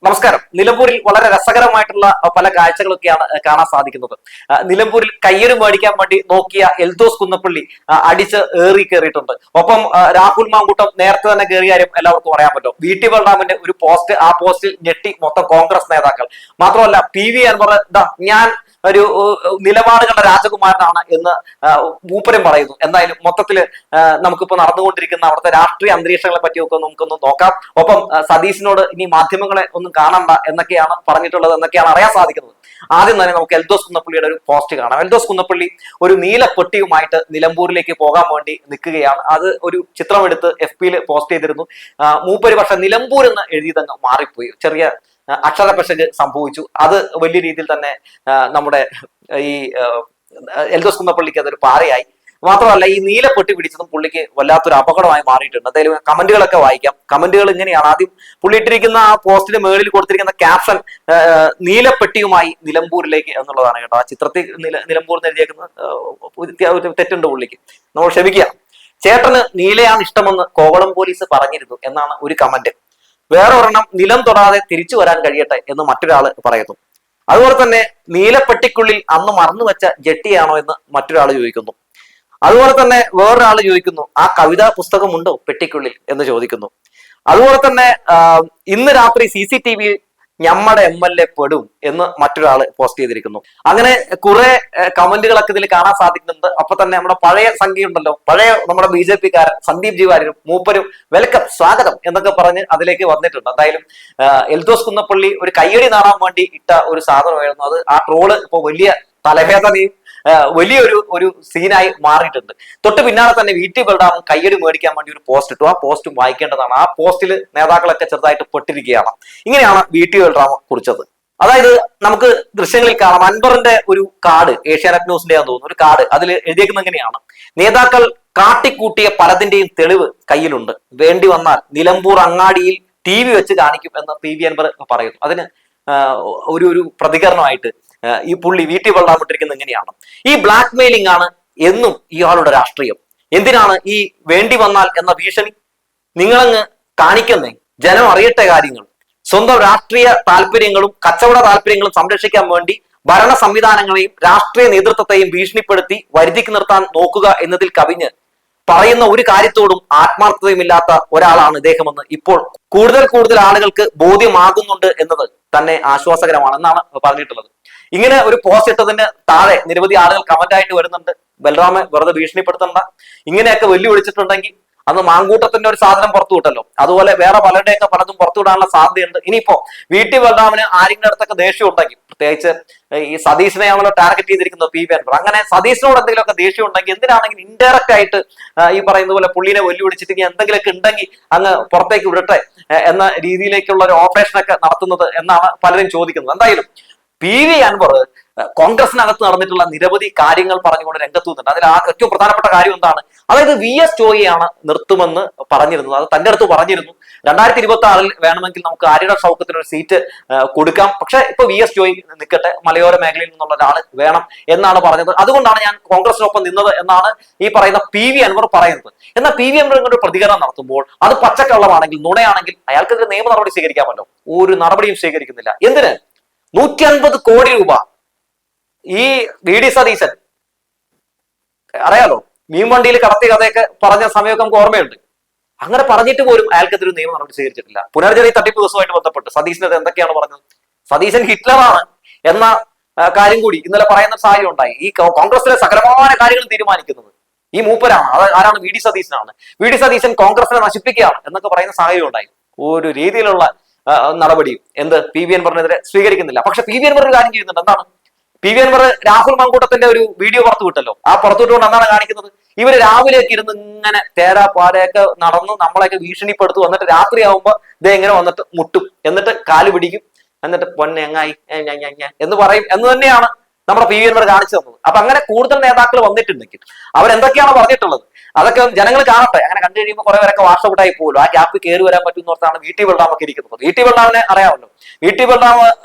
നമസ്കാരം. നിലമ്പൂരിൽ വളരെ രസകരമായിട്ടുള്ള പല കാഴ്ചകളൊക്കെയാണ് കാണാൻ സാധിക്കുന്നത്. നിലമ്പൂരിൽ കയ്യൊരു മേടിക്കാൻ വേണ്ടി നോക്കിയ എൽദോസ് കുന്നപ്പള്ളി അടിച്ച് ഏറി കയറിയിട്ടുണ്ട്. ഒപ്പം രാഹുൽ മാങ്കൂട്ടം നേരത്തെ തന്നെ കയറിയ കാര്യം എല്ലാവർക്കും അറിയാൻ പറ്റും. VT ബൽറാമിന്റെ ഒരു പോസ്റ്റ്, ആ പോസ്റ്റിൽ ഞെട്ടി മൊത്തം കോൺഗ്രസ് നേതാക്കൾ. മാത്രമല്ല PV അൻവർ ഞാൻ ഒരു നിലപാടുകളുടെ രാജകുമാരനാണ് എന്ന് മൂപ്പരും പറയുന്നു. എന്തായാലും മൊത്തത്തില് നമുക്കിപ്പോ നടന്നുകൊണ്ടിരിക്കുന്ന അവിടുത്തെ രാഷ്ട്രീയ അന്തരീക്ഷങ്ങളെ പറ്റിയൊക്കെ നമുക്കൊന്ന് നോക്കാം. ഒപ്പം സതീശിനോട് ഇനി മാധ്യമങ്ങളെ ഒന്നും കാണണ്ട എന്നൊക്കെയാണ് പറഞ്ഞിട്ടുള്ളത് എന്നൊക്കെയാണ് അറിയാൻ സാധിക്കുന്നത്. ആദ്യം തന്നെ നമുക്ക് എൽദോസ് കുന്നപ്പള്ളിയുടെ ഒരു പോസ്റ്റ് കാണാം. എൽദോസ് കുന്നപ്പള്ളി ഒരു നീല പെട്ടിയുമായിട്ട് നിലമ്പൂരിലേക്ക് പോകാൻ വേണ്ടി നിൽക്കുകയാണ്. അത് ഒരു ചിത്രമെടുത്ത് FB പോസ്റ്റ് ചെയ്തിരുന്നു. മൂപ്പര് പക്ഷെ നിലമ്പൂർ എന്ന് എഴുതിയതങ്ങ് മാറിപ്പോയി. ചെറിയ അക്ഷരപശക് സംഭവിച്ചു. അത് വലിയ രീതിയിൽ തന്നെ നമ്മുടെ ഈ എൽദോസ് കുന്നപ്പള്ളിക്ക് അതൊരു പാറയായി. മാത്രമല്ല ഈ നീല പെട്ടി പിടിച്ചതും പുള്ളിക്ക് വല്ലാത്തൊരു അപകടമായി മാറിയിട്ടുണ്ട്. എന്തായാലും കമന്റുകളൊക്കെ വായിക്കാം. കമന്റുകൾ ഇങ്ങനെയാണ്. ആദ്യം പുള്ളി ഇട്ടിരിക്കുന്ന ആ പോസ്റ്റിന് മേളിൽ കൊടുത്തിരിക്കുന്ന ക്യാപ്ഷൻ നീലപ്പെട്ടിയുമായി നിലമ്പൂരിലേക്ക് എന്നുള്ളതാണ് കേട്ടോ. ആ ചിത്രത്തിൽ നിലമ്പൂർ എഴുതിയേക്കുന്ന തെറ്റുണ്ട് പുള്ളിക്ക്, നമ്മൾ ക്ഷമിക്കുക. ചേട്ടന് നീലയാണ് ഇഷ്ടമെന്ന് കോവളം പോലീസ് പറഞ്ഞിരുന്നു എന്നാണ് ഒരു കമന്റ്. വേറെ ഒരെണ്ണം നിലം തൊടാതെ തിരിച്ചു വരാൻ കഴിയട്ടെ എന്ന് മറ്റൊരാള് പറയുന്നു. അതുപോലെ തന്നെ നീലപ്പെട്ടിക്കുള്ളിൽ അന്ന് മറന്നു വെച്ച ജെട്ടിയാണോ എന്ന് മറ്റൊരാൾ ചോദിക്കുന്നു. അതുപോലെ തന്നെ വേറൊരാൾ ചോദിക്കുന്നു, ആ കവിതാ പുസ്തകമുണ്ടോ പെട്ടിക്കുള്ളിൽ എന്ന് ചോദിക്കുന്നു. അതുപോലെ തന്നെ ഇന്ന് രാത്രി CCTV ഞമ്മടെ MLA പെടും എന്ന് മറ്റൊരാൾ പോസ്റ്റ് ചെയ്തിരിക്കുന്നു. അങ്ങനെ കുറെ കമന്റുകളൊക്കെ ഇതിൽ കാണാൻ സാധിക്കുന്നുണ്ട്. അപ്പൊ തന്നെ നമ്മുടെ പഴയ സംഖ്യ ഉണ്ടല്ലോ, പഴയ നമ്മുടെ BJP കാരൻ സന്ദീപ് ജി വാര്യരും മൂപ്പരും വെൽക്കം, സ്വാഗതം എന്നൊക്കെ പറഞ്ഞ് അതിലേക്ക് വന്നിട്ടുണ്ട്. എന്തായാലും എൽദോസ് കുന്നപ്പള്ളി ഒരു കയ്യടി നേടാൻ വേണ്ടി ഇട്ട ഒരു സാധനമായിരുന്നു അത്. ആ ട്രോള് ഇപ്പൊ വലിയ തലവേദനയും വലിയൊരു സീനായി മാറിയിട്ടുണ്ട്. തൊട്ട് പിന്നാലെ തന്നെ VT ബൽറാം കയ്യടി മേടിക്കാൻ വേണ്ടി ഒരു പോസ്റ്റ് ഇട്ടു. ആ പോസ്റ്റും വായിക്കേണ്ടതാണ്. ആ പോസ്റ്റിൽ നേതാക്കളൊക്കെ ചെറുതായിട്ട് പെട്ടിരിക്കുകയാണ്. ഇങ്ങനെയാണ് VT ബൽറാം കുറിച്ചത്. അതായത് നമുക്ക് ദൃശ്യങ്ങളിൽ കാണാം, അൻവറിന്റെ ഒരു കാർഡ്, ഏഷ്യാനെറ്റ് ന്യൂസിന്റെ ആണെന്ന് തോന്നുന്നു, ഒരു കാർഡ്. അതിൽ എഴുതിയേക്കുന്നത് എങ്ങനെയാണ്: നേതാക്കൾ കാട്ടിക്കൂട്ടിയ പലതിന്റെയും തെളിവ് കയ്യിലുണ്ട്, വേണ്ടി വന്നാൽ നിലമ്പൂർ അങ്ങാടിയിൽ TV വെച്ച് കാണിക്കും എന്ന് PV അൻവർ പറയുന്നു. അതിന് ഒരു പ്രതികരണമായിട്ട് ഈ പുള്ളി VT ബൽറാം ഇട്ടിരിക്കുന്നത് എങ്ങനെയാണ്: ഈ ബ്ലാക്ക് മെയിലിംഗ് ആണ് എന്നും ഇയാളുടെ രാഷ്ട്രീയം. എന്തിനാണ് ഈ വേണ്ടി വന്നാൽ എന്ന ഭീഷണി? നിങ്ങളങ്ങ് കാണിക്കുന്നേ, ജനം അറിയട്ടെ കാര്യങ്ങൾ. സ്വന്തം രാഷ്ട്രീയ താല്പര്യങ്ങളും കച്ചവട താല്പര്യങ്ങളും സംരക്ഷിക്കാൻ വേണ്ടി ഭരണ സംവിധാനങ്ങളെയും രാഷ്ട്രീയ നേതൃത്വത്തെയും ഭീഷണിപ്പെടുത്തി വരുതിക്ക് നിർത്താൻ നോക്കുക എന്നതിൽ കവിഞ്ഞ് പറയുന്ന ഒരു കാര്യത്തോടും ആത്മാർത്ഥതയുമില്ലാത്ത ഒരാളാണ് ഇദ്ദേഹമെന്ന് ഇപ്പോൾ കൂടുതൽ ആളുകൾക്ക് ബോധ്യമാകുന്നുണ്ട് എന്നത് തന്നെ ആശ്വാസകരമാണ് എന്നാണ് പറഞ്ഞിട്ടുള്ളത്. ഇങ്ങനെ ഒരു പോസ്റ്റ് ഇട്ടതിന് താഴെ നിരവധി ആളുകൾ കമന്റ് ആയിട്ട് വരുന്നുണ്ട്, ബൽറാമെ വെറുതെ ഭീഷണിപ്പെടുത്തണ്ട, ഇങ്ങനെയൊക്കെ വെല്ലുവിളിച്ചിട്ടുണ്ടെങ്കിൽ അന്ന് മാങ്കൂട്ടത്തിന്റെ ഒരു സാധനം പുറത്തു വിട്ടല്ലോ, അതുപോലെ വേറെ പലരുടെയൊക്കെ പലതും പുറത്തുവിടാനുള്ള സാധ്യതയുണ്ട്. ഇനിയിപ്പോ VT ബൽറാമിന് ആരെങ്കിലും അടുത്തൊക്കെ ദേഷ്യം ഉണ്ടെങ്കിൽ, പ്രത്യേകിച്ച് ഈ സതീശനെയാണല്ലോ ടാർഗറ്റ് ചെയ്തിരിക്കുന്നത് PV അൻവർ, അങ്ങനെ സതീശനോട് എന്തെങ്കിലുമൊക്കെ ദേഷ്യം ഉണ്ടെങ്കിൽ എന്തിനാണെങ്കിലും ഇൻഡയറക്റ്റ് ആയിട്ട് ഈ പറയുന്ന പോലെ പുള്ളിനെ വെല്ലുവിളിച്ചിട്ട് എന്തെങ്കിലുമൊക്കെ ഉണ്ടെങ്കിൽ അങ്ങ് പുറത്തേക്ക് വിടട്ടെ എന്ന രീതിയിലേക്കുള്ള ഒരു ഓപ്പറേഷനൊക്കെ നടത്തുന്നത് എന്നാണ് പലരും ചോദിക്കുന്നത്. എന്തായാലും PV അൻവർ കോൺഗ്രസിനകത്ത് നടന്നിട്ടുള്ള നിരവധി കാര്യങ്ങൾ പറഞ്ഞുകൊണ്ട് രംഗത്ത് വന്നിട്ടുണ്ട്. അതിൽ ഏറ്റവും പ്രധാനപ്പെട്ട കാര്യം എന്താണ്? അതായത് VS ജോയിയാണ് നിർത്തുമെന്ന് പറഞ്ഞിരുന്നത്. അത് തന്റെ അടുത്ത് പറഞ്ഞിരുന്നു. 2026 വേണമെങ്കിൽ നമുക്ക് ആര്യയുടെ ഷൗക്കത്തിന് ഒരു സീറ്റ് കൊടുക്കാം, പക്ഷെ ഇപ്പൊ VS ജോയി നിൽക്കട്ടെ, മലയോര മേഖലയിൽ നിന്നുള്ള ഒരാൾ വേണം എന്നാണ് പറഞ്ഞത്. അതുകൊണ്ടാണ് ഞാൻ കോൺഗ്രസിനൊപ്പം നിന്നത് എന്നാണ് ഈ പറയുന്ന PV അൻവർ പറയുന്നത്. എന്നാൽ PV അൻവർ ഇങ്ങോട്ട് പ്രതികരണം നടത്തുമ്പോൾ അത് പച്ചക്കള്ളമാണെങ്കിൽ, നുണയാണെങ്കിൽ അയാൾക്കെതിരെ നിയമ നടപടി സ്വീകരിക്കാമല്ലോ. ഒരു നടപടിയും സ്വീകരിക്കുന്നില്ല. എന്തിന്? 150 കോടി രൂപ ഈ VD സതീശൻ അറിയാലോ, മീൻവണ്ടിയിൽ കടത്തിയ കഥയൊക്കെ പറഞ്ഞ സമയമൊക്കെ നമുക്ക് ഓർമ്മയുണ്ട്. അങ്ങനെ പറഞ്ഞിട്ട് പോലും അയാൾക്കെതിരെ നിയമ നടപടി സ്വീകരിച്ചിട്ടില്ല. പുനർജനി തട്ടിപ്പ് കേസുമായിട്ട് ബന്ധപ്പെട്ട് സതീശനത് എന്തൊക്കെയാണ് പറഞ്ഞത്? സതീശൻ ഹിറ്റ്ലറാണ് എന്ന കാര്യം കൂടി ഇന്നലെ പറയുന്ന സാഹചര്യം ഉണ്ടായി. ഈ കോൺഗ്രസിലെ സകലമായ കാര്യങ്ങൾ തീരുമാനിക്കുന്നത് ഈ മൂപ്പരാണ്. അത് ആരാണ്? VD സതീശനാണ്. VD സതീശൻ കോൺഗ്രസിനെ നശിപ്പിക്കുകയാണ് എന്നൊക്കെ പറയുന്ന സാഹചര്യം ഉണ്ടായി. ഒരു രീതിയിലുള്ള നടപടിയും PV അൻവറിനെതിരെ സ്വീകരിക്കുന്നില്ല. പക്ഷെ PV അൻവർ ഒരു കാര്യം ചെയ്യുന്നുണ്ട്. എന്താണ്? PV അൻവർ രാഹുൽ മാങ്കൂട്ടത്തിന്റെ ഒരു വീഡിയോ പുറത്തു വിട്ടല്ലോ. ആ പുറത്തു വിട്ടുകൊണ്ട് എന്താണ് കാണിക്കുന്നത്? ഇവര് രാവിലെയൊക്കെ ഇരുന്ന് ഇങ്ങനെ തേരാ പാരയൊക്കെ നടന്ന് നമ്മളെയൊക്കെ ഭീഷണിപ്പെടുത്തു, വന്നിട്ട് രാത്രിയാവുമ്പോ ഇതേ ഇങ്ങനെ വന്നിട്ട് മുട്ടും, എന്നിട്ട് കാല് പിടിക്കും, എന്നിട്ട് പൊന്നെ എങ്ങായി എന്ന് പറയും എന്ന് തന്നെയാണ് നമ്മുടെ PV അൻവർ കാണിച്ചു തന്നത്. അപ്പൊ അങ്ങനെ കൂടുതൽ നേതാക്കൾ വന്നിട്ടുണ്ടെങ്കിൽ അവരെന്തൊക്കെയാണ് പറഞ്ഞിട്ടുള്ളത് അതൊക്കെ ജനങ്ങൾ കാണട്ടെ. അങ്ങനെ കണ്ടു കഴിയുമ്പോൾ കുറെ പേരൊക്കെ വാട്സൗട്ടായി പോകുമല്ലോ. ആ ഗ്യാപ്പിൽ കയറി വരാൻ പറ്റുന്നോർത്താണ് VT ബൽറാം ഒക്കെ ഇരിക്കുന്നത്. VT ബൽറാമിനെ അറിയാമല്ലോ. VT ബൽറാം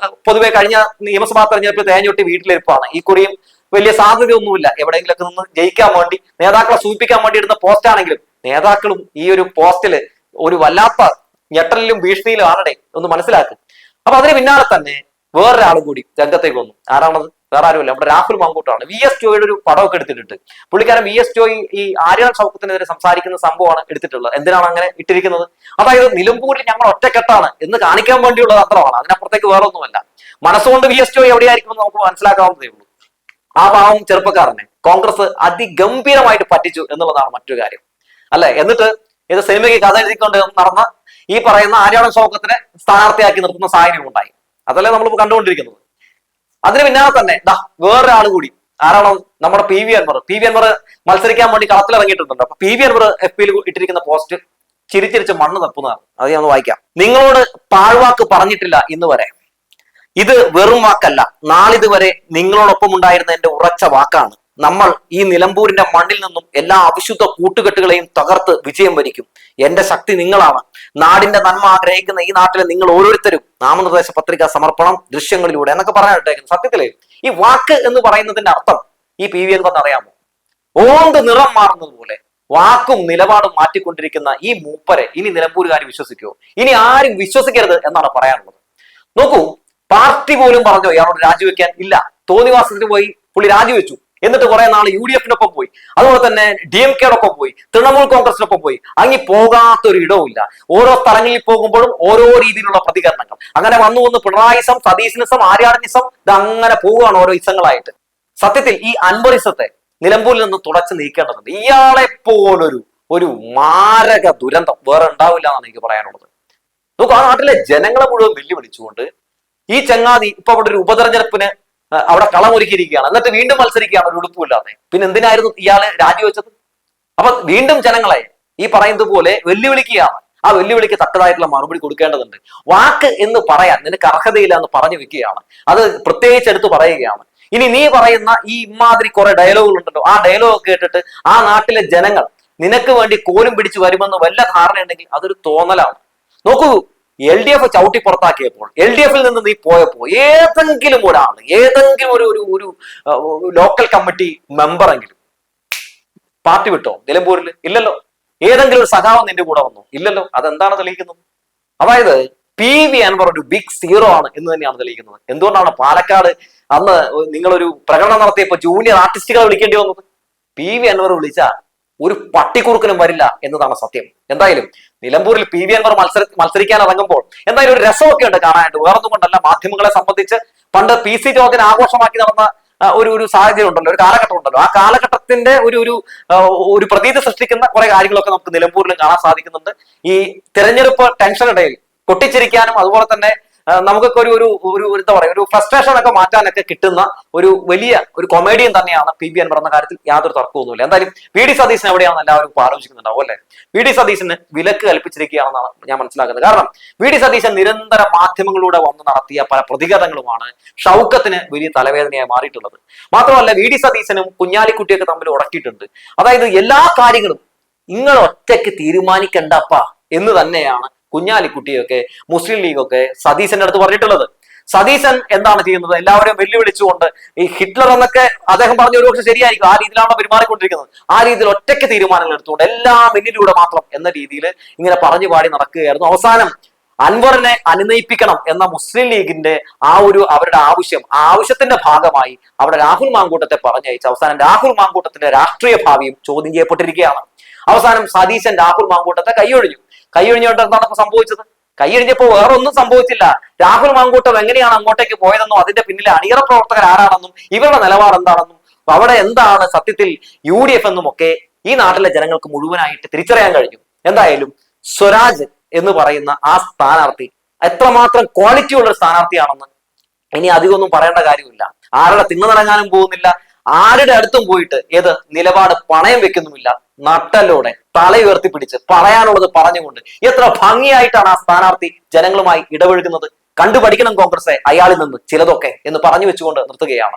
പൊതുവെ കഴിഞ്ഞ നിയമസഭാ തെരഞ്ഞെടുപ്പിൽ തേഞ്ഞൊട്ടി വീട്ടിലിരിപ്പാണ്. ഈ കുറിയും വലിയ സാധ്യതയൊന്നുമില്ല. എവിടെയെങ്കിലൊക്കെ നിന്ന് ജയിക്കാൻ വേണ്ടി നേതാക്കളെ സൂചിപ്പിക്കാൻ വേണ്ടി ഇടുന്ന പോസ്റ്റ് ആണെങ്കിലും നേതാക്കളും ഈ ഒരു പോസ്റ്റില് ഒരു വല്ലാത്ത ഞെട്ടലിലും ഭീഷണിയിലും ആണടെ ഒന്ന് മനസ്സിലാക്കും. അപ്പൊ അതിന് പിന്നാലെ തന്നെ വേറൊരാൾ കൂടി രംഗത്തേക്ക് വന്നു. ആരാണത്? വേറെ ആരുമല്ല, നമ്മുടെ രാഹുൽ മാങ്കൂട്ടാണ്. VS ജോയിയുടെ ഒരു പടമൊക്കെ എടുത്തിട്ടുണ്ട്. പുള്ളിക്കാരൻ VS ജോയി ഈ ആര്യാടൻ ഷൗക്കത്തിനെതിരെ സംസാരിക്കുന്ന സംഭവമാണ് എടുത്തിട്ടുള്ളത്. എന്തിനാണ് അങ്ങനെ ഇട്ടിരിക്കുന്നത്? അതായത് നിലമ്പൂരിൽ ഞങ്ങൾ ഒറ്റക്കെട്ടാണ് എന്ന് കാണിക്കാൻ വേണ്ടിയുള്ള തന്ത്രമാണ്, അതിനപ്പുറത്തേക്ക് വേറെ ഒന്നുമല്ല. മനസ്സുകൊണ്ട് VS ജോയി എവിടെയായിരിക്കും നമുക്ക് മനസ്സിലാക്കാവുന്നതേ ഉള്ളൂ. ആ പാവം ചെറുപ്പക്കാരനെ കോൺഗ്രസ് അതിഗംഭീരമായിട്ട് പറ്റിച്ചു എന്നുള്ളതാണ് മറ്റൊരു കാര്യം, അല്ലെ? എന്നിട്ട് ഇത് സിനിമയ്ക്ക് കഥ എഴുതിക്കൊണ്ട് നടന്ന ഈ പറയുന്ന ആര്യാടൻ ഷൗക്കത്തിനെ സ്ഥാനാർത്ഥിയാക്കി നിർത്തുന്ന സാഹചര്യം ഉണ്ടായി. അതല്ലേ നമ്മൾ കണ്ടുകൊണ്ടിരിക്കുന്നത്. അതിന് പിന്നാലെ തന്നെ വേറൊരാൾ കൂടി. ആരാണോ? നമ്മുടെ PV അൻവർ മത്സരിക്കാൻ വേണ്ടി കളത്തിലിറങ്ങിയിട്ടുണ്ട്. അപ്പൊ PV അൻവർ FB-യിൽ ഇട്ടിരിക്കുന്ന പോസ്റ്റ് ചിരിച്ചിരിച്ച് മണ്ണ് തപ്പുന്നതാണ്. അത് ഞാൻ ഒന്ന് വായിക്കാം. നിങ്ങളോട് പാഴ്വാക്ക് പറഞ്ഞിട്ടില്ല ഇന്ന് വരെ. ഇത് വെറും വാക്കല്ല, നാളിതുവരെ നിങ്ങളോടൊപ്പം ഉണ്ടായിരുന്ന എന്റെ ഉറച്ച വാക്കാണ്. നമ്മൾ ഈ നിലമ്പൂരിന്റെ മണ്ണിൽ നിന്നും എല്ലാ അവിശുദ്ധ കൂട്ടുകെട്ടുകളെയും തകർത്ത് വിജയം വരിക്കും. എന്റെ ശക്തി നിങ്ങളാണ്. നാടിന്റെ നന്മ ആഗ്രഹിക്കുന്ന ഈ നാട്ടിലെ നിങ്ങൾ ഓരോരുത്തരും നാമനിർദ്ദേശ പത്രിക സമർപ്പണം ദൃശ്യങ്ങളിലൂടെ എന്നൊക്കെ പറഞ്ഞിട്ടേക്കുന്നു. സത്യത്തില് ഈ വാക്ക് എന്ന് പറയുന്നതിന്റെ അർത്ഥം ഈ PV അൻവറിന് അറിയാമോ? ഓന്ത് നിറം മാറുന്നത് പോലെ വാക്കും നിലപാടും മാറ്റിക്കൊണ്ടിരിക്കുന്ന ഈ മൂപ്പരെ ഇനി നിലമ്പൂരുകാർ വിശ്വസിക്കുമോ? ഇനി ആരും വിശ്വസിക്കരുത് എന്നാണ് പറയാനുള്ളത്. നോക്കൂ, പാർട്ടി പോലും പറഞ്ഞോ ഇയാളോട് രാജിവെക്കാൻ? ഇല്ല. തോന്നിവാസത്തിന് പോയി പുള്ളി രാജിവെച്ചു. എന്നിട്ട് കുറെ നാൾ UDF-നൊപ്പം പോയി, അതുപോലെ തന്നെ DMK-യോടൊപ്പം പോയി, തൃണമൂൽ കോൺഗ്രസിനൊപ്പം പോയി. അങ്ങി പോകാത്തൊരു ഇടവുമില്ല. ഓരോ സ്ഥലങ്ങളിൽ പോകുമ്പോഴും ഓരോ രീതിയിലുള്ള പ്രതികരണങ്ങൾ. അങ്ങനെ വന്നു പിണറായിസം, സതീശനിസം, ആര്യാടനിസം, ഇത് അങ്ങനെ പോവുകയാണ് ഓരോ ഇസങ്ങളായിട്ട്. സത്യത്തിൽ ഈ അൻവറിസത്തെ നിലമ്പൂരിൽ നിന്ന് തുടച്ചു നീക്കേണ്ടതുണ്ട്. ഇയാളെ പോലൊരു മാരക ദുരന്തം വേറെ ഉണ്ടാവില്ല എന്നാണ് എനിക്ക് പറയാനുള്ളത്. നോക്കൂ, ആ നാട്ടിലെ ജനങ്ങളെ മുഴുവൻ വെല്ലുവിളിച്ചുകൊണ്ട് ഈ ചങ്ങാതി ഇപ്പൊ അവിടെ ഒരു ഉപതെരഞ്ഞെടുപ്പിന് അവിടെ കളമൊരുക്കിയിരിക്കുകയാണ്. എന്നിട്ട് വീണ്ടും മത്സരിക്കുകയാണ് ഒരു ഉടുപ്പില്ലാതെ. പിന്നെ എന്തിനായിരുന്നു ഇയാള് രാജിവെച്ചത്? അപ്പൊ വീണ്ടും ജനങ്ങളെ ഈ പറയുന്നത് പോലെ വെല്ലുവിളിക്കുകയാണ്. ആ വെല്ലുവിളിക്ക് തക്കതായിട്ടുള്ള മറുപടി കൊടുക്കേണ്ടതുണ്ട്. വാക്ക് എന്ന് പറയാൻ നിനക്ക് അർഹതയില്ല എന്ന് പറഞ്ഞു വെക്കുകയാണ്. അത് പ്രത്യേകിച്ച് എടുത്ത് പറയുകയാണ്. ഇനി നീ പറയുന്ന ഈ ഇമാതിരി കുറെ ഡയലോഗുകൾ ഉണ്ടല്ലോ, ആ ഡയലോഗ് കേട്ടിട്ട് ആ നാട്ടിലെ ജനങ്ങൾ നിനക്ക് വേണ്ടി കോലും പിടിച്ചു വരുമെന്ന് വല്ല ധാരണ ഉണ്ടെങ്കിൽ അതൊരു തോന്നലാണ്. നോക്കൂ, LDF ചവിട്ടി പുറത്താക്കിയപ്പോൾ, LDF-ൽ നിന്ന് നീ പോയപ്പോ ഏതെങ്കിലും ഒരാൾ, ഏതെങ്കിലും ഒരു ലോക്കൽ കമ്മിറ്റി മെമ്പറെങ്കിലും പാർട്ടി വിട്ടോ നിലമ്പൂരിൽ? ഇല്ലല്ലോ. ഏതെങ്കിലും ഒരു സഖാവ് നിന്റെ കൂടെ വന്നോ? ഇല്ലല്ലോ. അതെന്താണ് തെളിയിക്കുന്നത്? അതായത് PV അൻവർ ഒരു ബിഗ് സീറോ ആണ് എന്ന് തന്നെയാണ് തെളിയിക്കുന്നത്. എന്തുകൊണ്ടാണ് പാലക്കാട് അന്ന് നിങ്ങളൊരു പ്രകടനം നടത്തിയപ്പോൾ ജൂനിയർ ആർട്ടിസ്റ്റുകളെ വിളിക്കേണ്ടി വന്നത്? PV അൻവർ വിളിച്ച ഒരു പട്ടിക്കുറുക്കനും വരില്ല എന്നതാണ് സത്യം. എന്തായാലും നിലമ്പൂരിൽ PV അൻവർ മത്സരിക്കാൻ ഇറങ്ങുമ്പോൾ എന്തായാലും ഒരു രസമൊക്കെ ഉണ്ട് കാണാനായിട്ട്. വേറൊന്നും കൊണ്ടല്ല, മാധ്യമങ്ങളെ സംബന്ധിച്ച് പണ്ട് PC ജോർജിനെ ആഘോഷമാക്കി നടന്ന ഒരു സാഹചര്യം ഉണ്ടല്ലോ, ഒരു കാലഘട്ടം ഉണ്ടല്ലോ. ആ കാലഘട്ടത്തിന്റെ ഒരു പ്രതീതി സൃഷ്ടിക്കുന്ന കുറെ കാര്യങ്ങളൊക്കെ നമുക്ക് നിലമ്പൂരിലും കാണാൻ സാധിക്കുന്നുണ്ട്. ഈ തെരഞ്ഞെടുപ്പ് ടെൻഷനിടയിൽ പൊട്ടിച്ചിരിക്കാനും അതുപോലെ തന്നെ നമുക്കൊക്കെ ഒരു എന്താ പറയുക, ഒരു ഫ്രസ്ട്രേഷൻ ഒക്കെ മാറ്റാനൊക്കെ കിട്ടുന്ന ഒരു വലിയ ഒരു കൊമേഡിയൻ തന്നെയാണ് PV അൻവർ എന്ന കാര്യത്തിൽ യാതൊരു തർക്കമൊന്നുമില്ല. എന്തായാലും VD സതീശൻ എവിടെയാണെന്ന് എല്ലാവരും ഇപ്പോൾ ആലോചിക്കുന്നുണ്ടാവും അല്ലെ? VD സതീശന് വിലക്ക് കൽപ്പിച്ചിരിക്കുകയാണെന്നാണ് ഞാൻ മനസ്സിലാക്കുന്നത്. കാരണം VD സതീശൻ നിരന്തര മാധ്യമങ്ങളിലൂടെ വന്ന് നടത്തിയ പല പ്രതികരണങ്ങളുമാണ് ഷൗക്കത്തിന് വലിയ തലവേദനയായി മാറിയിട്ടുള്ളത്. മാത്രമല്ല VD സതീശനും കുഞ്ഞാലിക്കുട്ടിയൊക്കെ തമ്മിൽ ഉടക്കിയിട്ടുണ്ട്. അതായത് എല്ലാ കാര്യങ്ങളും നിങ്ങൾ ഒറ്റയ്ക്ക് തീരുമാനിക്കണ്ടപ്പ എന്ന് തന്നെയാണ് കുഞ്ഞാലിക്കുട്ടിയൊക്കെ മുസ്ലിം ലീഗൊക്കെ സതീശന്റെ അടുത്ത് പറഞ്ഞിട്ടുള്ളത്. സതീശൻ എന്താണ് ചെയ്യുന്നത്? എല്ലാവരെയും വെല്ലുവിളിച്ചുകൊണ്ട് ഈ ഹിറ്റ്ലർ എന്നൊക്കെ അദ്ദേഹം പറഞ്ഞ ഒരുപക്ഷെ ശരിയായിരിക്കും, ആ രീതിയിലാണ് പെരുമാറിക്കൊണ്ടിരിക്കുന്നത്. ആ രീതിയിൽ ഒറ്റയ്ക്ക് തീരുമാനങ്ങൾ എടുത്തുകൊണ്ട് എല്ലാം എന്നിലൂടെ മാത്രം എന്ന രീതിയിൽ ഇങ്ങനെ പറഞ്ഞു പാടി നടക്കുകയായിരുന്നു. അവസാനം അൻവറിനെ അനുനയിപ്പിക്കണം എന്ന മുസ്ലിം ലീഗിന്റെ അവരുടെ ആവശ്യത്തിന്റെ ഭാഗമായി അവിടെ രാഹുൽ മാങ്കൂട്ടത്തെ പറഞ്ഞയച്ച് അവസാനം രാഹുൽ മാങ്കൂട്ടത്തിന്റെ രാഷ്ട്രീയ ഭാവിയും ചോദ്യം ചെയ്യപ്പെട്ടിരിക്കുകയാണ്. അവസാനം സതീശൻ രാഹുൽ മാങ്കൂട്ടത്തെ കൈയൊഴിഞ്ഞുകൊണ്ട് എന്താണ് ഇപ്പൊ സംഭവിച്ചത്? കൈയൊഴിഞ്ഞപ്പോ വേറെ ഒന്നും സംഭവിച്ചില്ല. രാഹുൽ മാങ്കൂട്ടം എങ്ങനെയാണ് അങ്ങോട്ടേക്ക് പോയതെന്നും അതിന്റെ പിന്നിലെ അണിയറ പ്രവർത്തകർ ആരാണെന്നും ഇവരുടെ നിലപാട് എന്താണെന്നും അവിടെ എന്താണ് സത്യത്തിൽ UDF എന്നും ഒക്കെ ഈ നാട്ടിലെ ജനങ്ങൾക്ക് മുഴുവനായിട്ട് തിരിച്ചറിയാൻ കഴിഞ്ഞു. എന്തായാലും സ്വരാജ് എന്ന് പറയുന്ന ആ സ്ഥാനാർത്ഥി എത്രമാത്രം ക്വാളിറ്റി ഉള്ള ഒരു സ്ഥാനാർത്ഥിയാണെന്ന് ഇനി അധികമൊന്നും പറയേണ്ട കാര്യമില്ല. ആരുടെ തിണ്ണനിറങ്ങാനും പോകുന്നില്ല, ആരുടെ അടുത്തും പോയിട്ട് നിലപാട് പണയം വെക്കുന്നുമില്ല. നട്ടലോടെ തലയുയർത്തി പിടിച്ച് പറയാനുള്ളത് പറഞ്ഞുകൊണ്ട് എത്ര ഭംഗിയായിട്ടാണ് ആ സ്ഥാനാർത്ഥി ജനങ്ങളുമായി ഇടപഴകുന്നത്. കണ്ടുപഠിക്കണം കോൺഗ്രസ് അയാളിൽ നിന്ന് ചിലതൊക്കെ എന്ന് പറഞ്ഞു വെച്ചുകൊണ്ട് നിർത്തുകയാണ്.